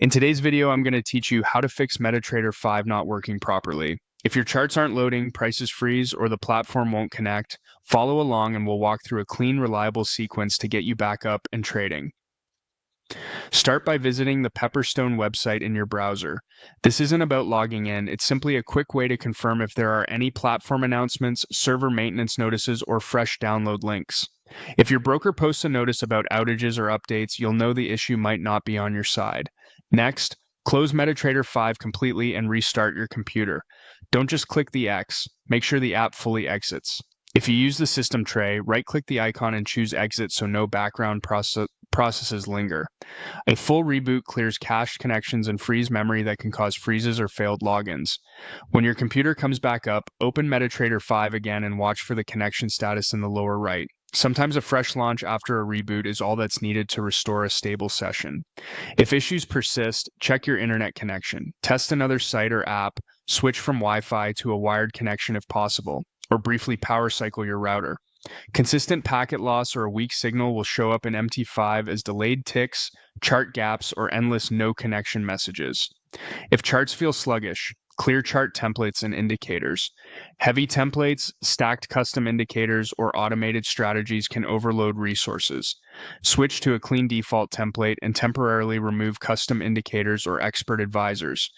In today's video, I'm going to teach you how to fix Metatrader 5 not working properly. If your charts aren't loading, prices freeze, or the platform won't connect, follow along and we'll walk through a clean, reliable sequence to get you back up and trading. Start by visiting the Pepperstone website in your browser. This isn't about logging in, it's simply a quick way to confirm if there are any platform announcements, server maintenance notices, or fresh download links. If your broker posts a notice about outages or updates, you'll know the issue might not be on your side. Next, close Metatrader 5 completely and restart your computer. Don't just click the X, make sure the app fully exits. If you use the system tray, right-click the icon and choose Exit so no background processes linger. A full reboot clears cached connections and frees memory that can cause freezes or failed logins. When your computer comes back up, open Metatrader 5 again and watch for the connection status in the lower right. Sometimes a fresh launch after a reboot is all that's needed to restore a stable session. If issues persist, check your internet connection. Test another site or app, switch from Wi-Fi to a wired connection if possible, or briefly power cycle your router. Consistent packet loss or a weak signal will show up in MT5 as delayed ticks, chart gaps, or endless no connection messages. If charts feel sluggish, clear chart templates and indicators. Heavy templates, stacked custom indicators, or automated strategies can overload resources. Switch to a clean default template and temporarily remove custom indicators or expert advisors.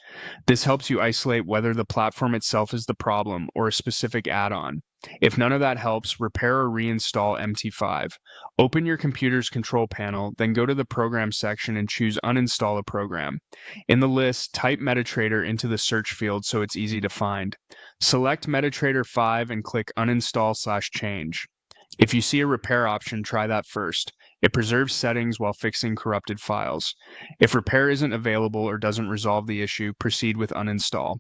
This helps you isolate whether the platform itself is the problem or a specific add-on. If none of that helps, repair or reinstall MT5. Open your computer's control panel, then go to the Program section and choose Uninstall a program. In the list, type Metatrader into the search field so it's easy to find. Select Metatrader 5 and click Uninstall/Change. If you see a repair option, try that first. It preserves settings while fixing corrupted files. If repair isn't available or doesn't resolve the issue, proceed with uninstall.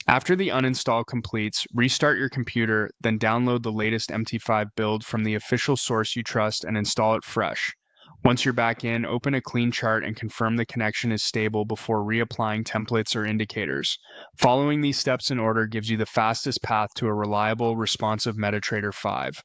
After the uninstall completes, restart your computer, then download the latest MT5 build from the official source you trust and install it fresh. Once you're back in, open a clean chart and confirm the connection is stable before reapplying templates or indicators. Following these steps in order gives you the fastest path to a reliable, responsive Metatrader 5.